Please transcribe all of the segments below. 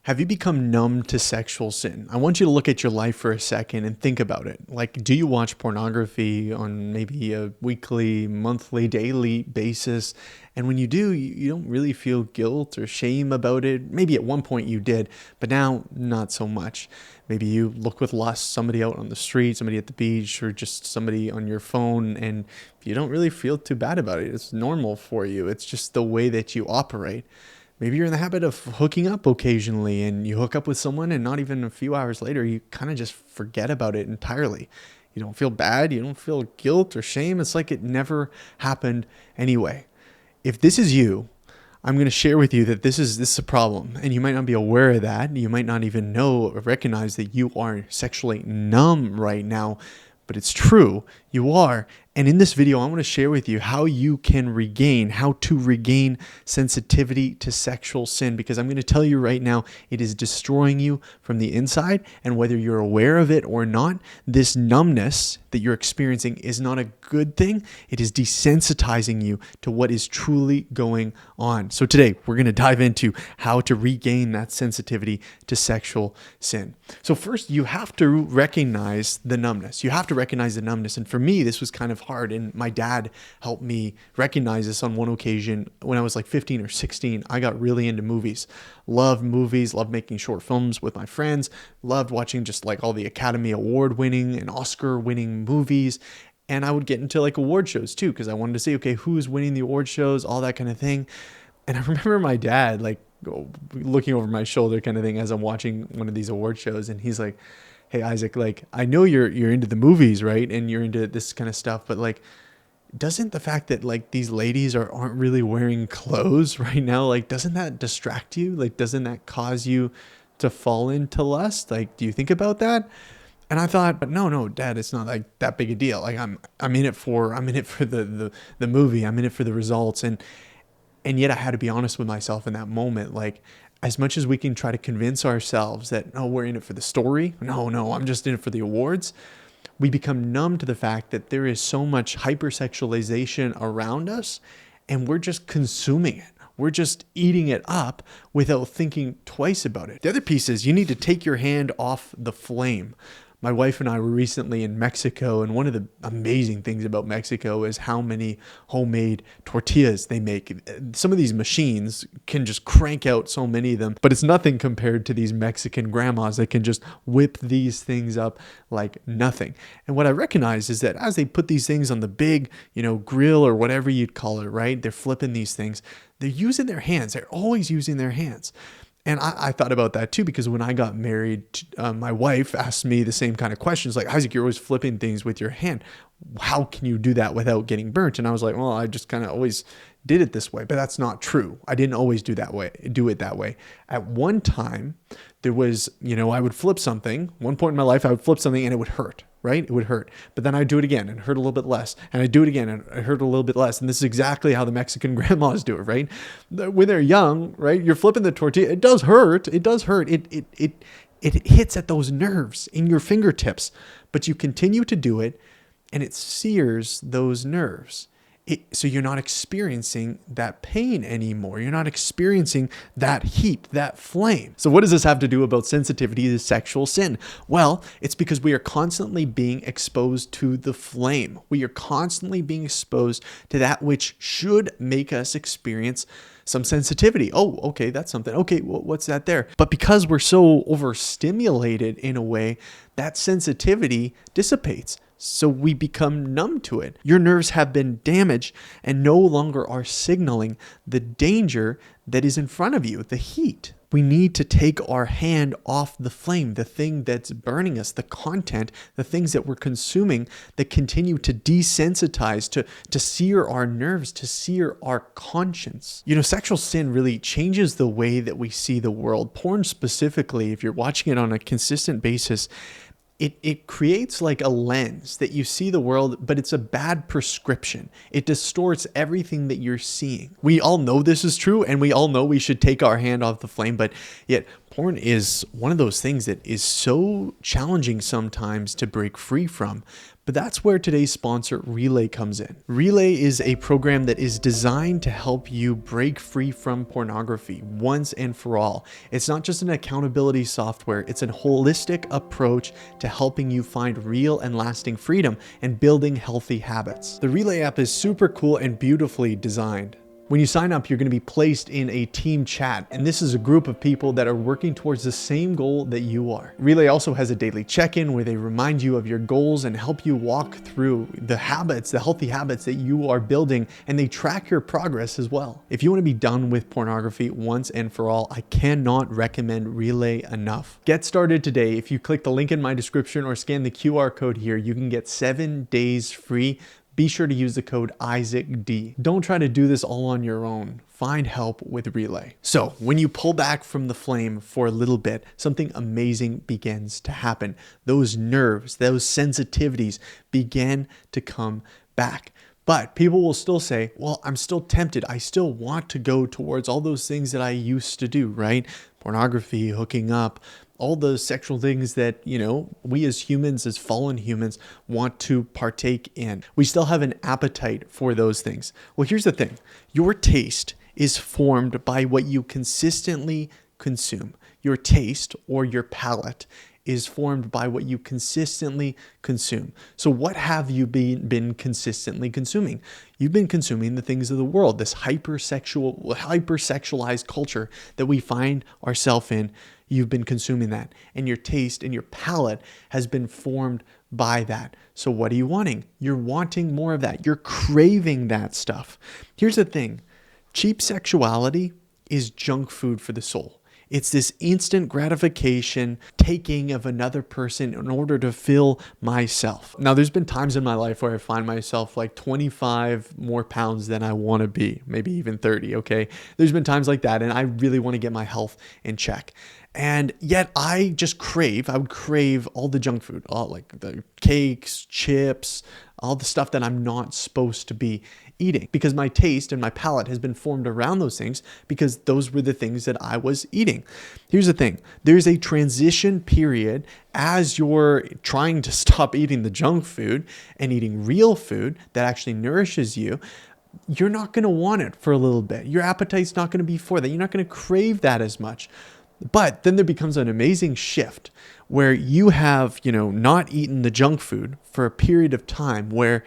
Have you become numb to sexual sin? I want you to look at your life for a second and think about it. Like, do you watch pornography on maybe a weekly, monthly, daily basis? And when you do, you don't really feel guilt or shame about it. Maybe at one point you did, but now not so much. Maybe you look with lust, somebody out on the street, somebody at the beach, or just somebody on your phone, and you don't really feel too bad about it. It's normal for you. It's just the way that you operate. Maybe you're in the habit of hooking up occasionally and you hook up with someone and not even a few hours later, you kind of just forget about it entirely. You don't feel bad. You don't feel guilt or shame. It's like it never happened anyway. If this is you, I'm going to share with you that this is a problem, and you might not be aware of that. You might not even know or recognize that you are sexually numb right now, but it's true. You are. And in this video, I want to share with you how to regain sensitivity to sexual sin, because I'm going to tell you right now, it is destroying you from the inside. And whether you're aware of it or not, this numbness that you're experiencing is not a good thing. It is desensitizing you to what is truly going on. So today, we're going to dive into how to regain that sensitivity to sexual sin. So first, you have to recognize the numbness. And for me, this was kind of hard. And my dad helped me recognize this on one occasion when I was like 15 or 16. I got really into movies, loved making short films with my friends, loved watching just like all the Academy Award winning and Oscar winning movies. And I would get into like award shows too, because I wanted to see, okay, who's winning the award shows, all that kind of thing. And I remember my dad like looking over my shoulder kind of thing as I'm watching one of these award shows. And he's like, "Hey, Isaac, like, I know you're into the movies, right? And you're into this kind of stuff, but like, doesn't the fact that like these ladies aren't really wearing clothes right now, like, doesn't that distract you? Like, doesn't that cause you to fall into lust? Like, do you think about that?" And I thought, but no, Dad, it's not like that big a deal. Like, I'm in it for the movie. I'm in it for the results. And yet I had to be honest with myself in that moment. Like, as much as we can try to convince ourselves that, oh, we're in it for the story. No, I'm just in it for the awards. We become numb to the fact that there is so much hypersexualization around us, and we're just consuming it. We're just eating it up without thinking twice about it. The other piece is you need to take your hand off the flame. My wife and I were recently in Mexico, and one of the amazing things about Mexico is how many homemade tortillas they make. Some of these machines can just crank out so many of them, but it's nothing compared to these Mexican grandmas that can just whip these things up like nothing. And what I recognize is that as they put these things on the big, grill or whatever you'd call it, right? They're flipping these things. They're using their hands. They're always using their hands. And I thought about that too, because when I got married, my wife asked me the same kind of questions, like, "Isaac, you're always flipping things with your hand. How can you do that without getting burnt?" And I was like, well, I just kind of always did it this way, but that's not true. I didn't always do it that way. At one time, there was, I would flip something. One point in my life, I would flip something and it would hurt, right? It would hurt. But then I'd do it again and it hurt a little bit less. And I'd do it again and it hurt a little bit less. And this is exactly how the Mexican grandmas do it, right? When they're young, right? You're flipping the tortilla. It does hurt. It hits at those nerves in your fingertips, but you continue to do it and it sears those nerves. So you're not experiencing that pain anymore. You're not experiencing that heat, that flame. So what does this have to do about sensitivity to sexual sin? Well, it's because we are constantly being exposed to the flame. We are constantly being exposed to that which should make us experience some sensitivity. Oh, okay, that's something. Okay, well, what's that there? But because we're so overstimulated in a way, that sensitivity dissipates. So we become numb to it. Your nerves have been damaged and no longer are signaling the danger that is in front of you, the heat. We need to take our hand off the flame, the thing that's burning us, the content, the things that we're consuming that continue to desensitize, to sear our nerves, to sear our conscience. Sexual sin really changes the way that we see the world. Porn specifically, if you're watching it on a consistent basis, it creates like a lens that you see the world, but it's a bad prescription. It distorts everything that you're seeing. We all know this is true, and we all know we should take our hand off the flame, but yet porn is one of those things that is so challenging sometimes to break free from. But that's where today's sponsor, Relay, comes in. Relay is a program that is designed to help you break free from pornography once and for all. It's not just an accountability software, it's a holistic approach to helping you find real and lasting freedom and building healthy habits. The Relay app is super cool and beautifully designed. When you sign up, you're going to be placed in a team chat, and this is a group of people that are working towards the same goal that you are. Relay also has a daily check-in where they remind you of your goals and help you walk through the habits, the healthy habits that you are building, and they track your progress as well. If you want to be done with pornography once and for all, I cannot recommend Relay enough. Get started today. If you click the link in my description or scan the QR code here, you can get 7 days free. Be sure to use the code IsaacD. Don't try to do this all on your own. Find help with Relay. So when you pull back from the flame for a little bit, something amazing begins to happen. Those nerves, those sensitivities begin to come back. But people will still say, well, I'm still tempted. I still want to go towards all those things that I used to do, right? Pornography, hooking up, all those sexual things that, we as humans, as fallen humans, want to partake in. We still have an appetite for those things. Well, here's the thing. Your taste is formed by what you consistently consume. Your taste or your palate is formed by what you consistently consume. So what have you been consistently consuming? You've been consuming the things of the world, this hypersexualized culture that we find ourselves in. You've been consuming that, and your taste and your palate has been formed by that. So what are you wanting? You're wanting more of that. You're craving that stuff. Here's the thing. Cheap sexuality is junk food for the soul. It's this instant gratification taking of another person in order to fill myself. Now, there's been times in my life where I find myself like 25 more pounds than I want to be, maybe even 30, okay? There's been times like that, and I really want to get my health in check. And yet I would crave all the junk food, all like the cakes, chips, all the stuff that I'm not supposed to be eating, because my taste and my palate has been formed around those things because those were the things that I was eating. Here's the thing. There's a transition period as you're trying to stop eating the junk food and eating real food that actually nourishes you. You're not going to want it for a little bit. Your appetite's not going to be for that. You're not going to crave that as much. But then there becomes an amazing shift where you have, not eaten the junk food for a period of time where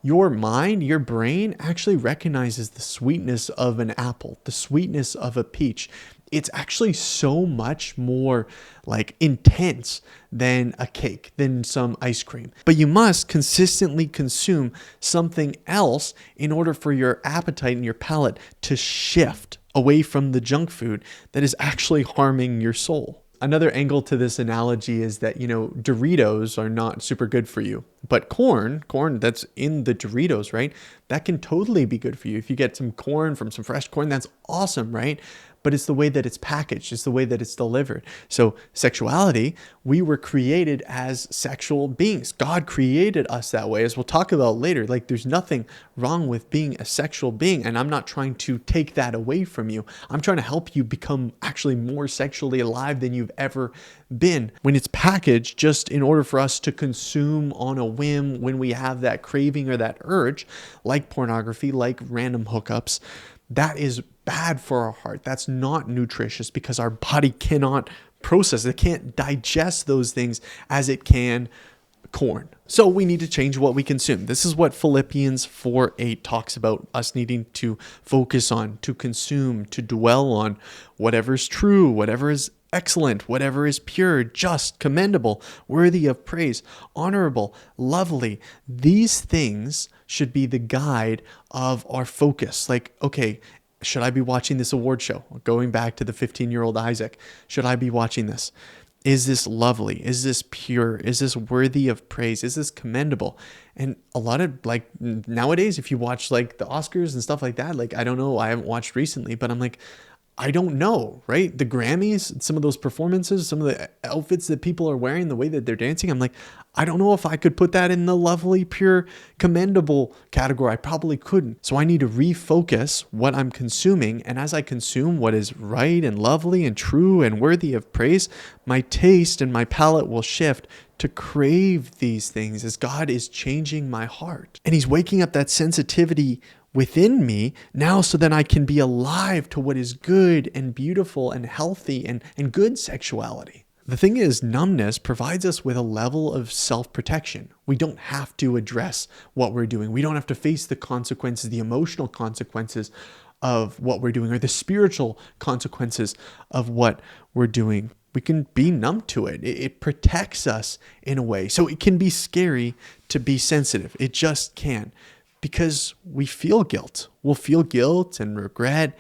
your mind, your brain actually recognizes the sweetness of an apple, the sweetness of a peach. It's actually so much more like intense than a cake, than some ice cream. But you must consistently consume something else in order for your appetite and your palate to shift away from the junk food that is actually harming your soul. Another angle to this analogy is that, Doritos are not super good for you, but corn that's in the Doritos, right? That can totally be good for you. If you get some corn from some fresh corn, that's awesome, right? But it's the way that it's packaged. It's the way that it's delivered. So sexuality, we were created as sexual beings. God created us that way, as we'll talk about later. Like, there's nothing wrong with being a sexual being. And I'm not trying to take that away from you. I'm trying to help you become actually more sexually alive than you've ever been. When it's packaged just in order for us to consume on a whim, when we have that craving or that urge, like pornography, like random hookups, that is bad for our heart. That's not nutritious because our body cannot process it. It can't digest those things as it can corn. So we need to change what we consume. This is what Philippians 4:8 talks about, us needing to focus on, to consume, to dwell on whatever is true, whatever is excellent, whatever is pure, just, commendable, worthy of praise, honorable, lovely. These things should be the guide of our focus. Like, okay, should I be watching this award show? Going back to the 15-year-old Isaac, should I be watching this? Is this lovely? Is this pure? Is this worthy of praise? Is this commendable? And a lot of nowadays, if you watch the Oscars and stuff like that, I don't know, I haven't watched recently, but I'm like, I don't know, right? The Grammys, some of those performances, some of the outfits that people are wearing, the way that they're dancing, I'm like, I don't know if I could put that in the lovely, pure, commendable category. I probably couldn't. So I need to refocus what I'm consuming. And as I consume what is right and lovely and true and worthy of praise, my taste and my palate will shift to crave these things as God is changing my heart. And he's waking up that sensitivity within me now so that I can be alive to what is good and beautiful and healthy and good sexuality. The thing is, numbness provides us with a level of self-protection. We don't have to address what we're doing. We don't have to face the consequences, the emotional consequences of what we're doing, or the spiritual consequences of what we're doing. We can be numb to it. It protects us in a way. So it can be scary to be sensitive. It just can. Because we feel guilt. We'll feel guilt and regret.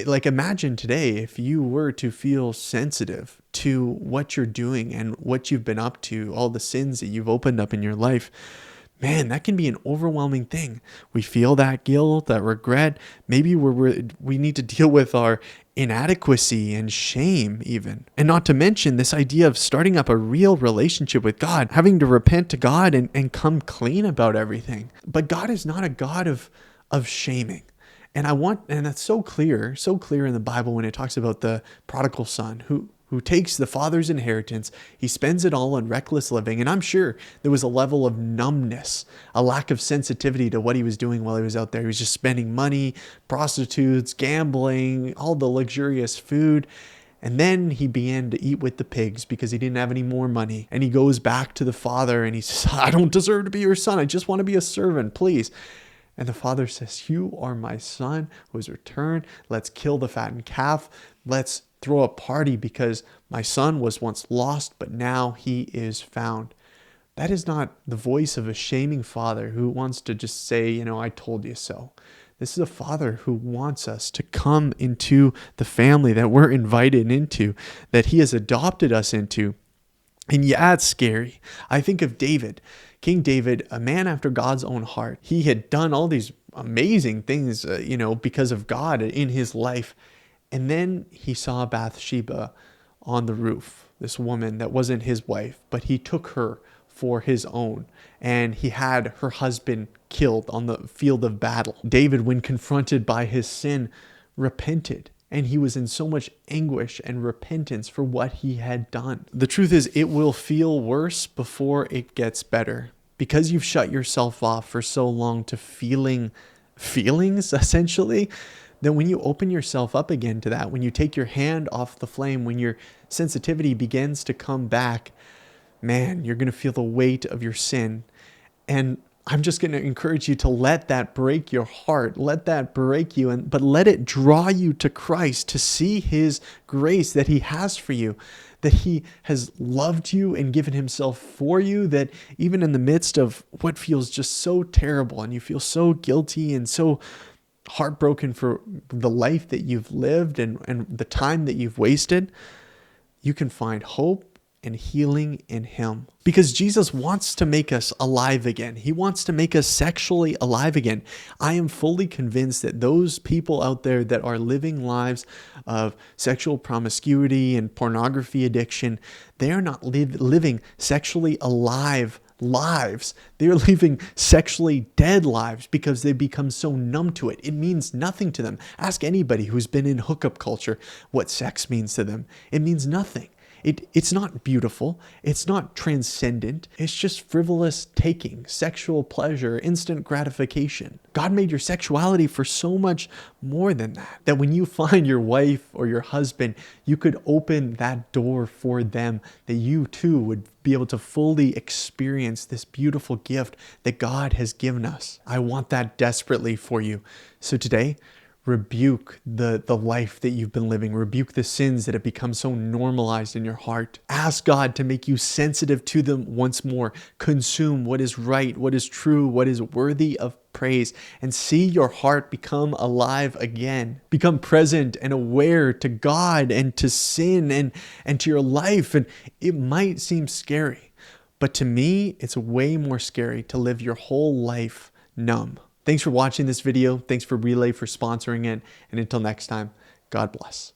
Like imagine today if you were to feel sensitive to what you're doing and what you've been up to, all the sins that you've opened up in your life. Man, that can be an overwhelming thing. We feel that guilt, that regret. Maybe we need to deal with our inadequacy and shame even. And not to mention this idea of starting up a real relationship with God, having to repent to God and come clean about everything. But God is not a God of shaming. And that's so clear in the Bible when it talks about the prodigal son who takes the father's inheritance. He spends it all on reckless living. And I'm sure there was a level of numbness, a lack of sensitivity to what he was doing while he was out there. He was just spending money, prostitutes, gambling, all the luxurious food. And then he began to eat with the pigs because he didn't have any more money. And he goes back to the father and he says, I don't deserve to be your son. I just want to be a servant, please. And the father says, you are my son who has returned. Let's kill the fattened calf. Let's throw a party because my son was once lost, but now he is found. That is not the voice of a shaming father who wants to just say, I told you so. This is a father who wants us to come into the family that we're invited into, that he has adopted us into. And yeah, it's scary. I think of David, King David, a man after God's own heart. He had done all these amazing things, because of God in his life. And then he saw Bathsheba on the roof, this woman that wasn't his wife, but he took her for his own. And he had her husband killed on the field of battle. David, when confronted by his sin, repented. And he was in so much anguish and repentance for what he had done. The truth is, it will feel worse before it gets better. Because you've shut yourself off for so long to feelings, essentially, then when you open yourself up again to that, when you take your hand off the flame, when your sensitivity begins to come back, man, you're going to feel the weight of your sin. And I'm just going to encourage you to let that break your heart. Let that break you, but let it draw you to Christ, to see his grace that he has for you, that he has loved you and given himself for you, that even in the midst of what feels just so terrible and you feel so guilty and so heartbroken for the life that you've lived and the time that you've wasted, you can find hope and healing in him. Because Jesus wants to make us alive again. He wants to make us sexually alive again. I am fully convinced that those people out there that are living lives of sexual promiscuity and pornography addiction, they are not living sexually alive lives. They're living sexually dead lives because they become so numb to it. It means nothing to them. Ask anybody who's been in hookup culture what sex means to them. It means nothing. It's not beautiful. It's not transcendent. It's just frivolous taking, sexual pleasure, instant gratification. God made your sexuality for so much more than that. That when you find your wife or your husband, you could open that door for them, that you too would be able to fully experience this beautiful gift that God has given us. I want that desperately for you. So today, rebuke the life that you've been living. Rebuke the sins that have become so normalized in your heart. Ask God to make you sensitive to them once more. Consume what is right, what is true, what is worthy of praise, and see your heart become alive again. Become present and aware to God and to sin and to your life. And it might seem scary, but to me, it's way more scary to live your whole life numb. Thanks for watching this video. Thanks for Relay for sponsoring it. And until next time, God bless.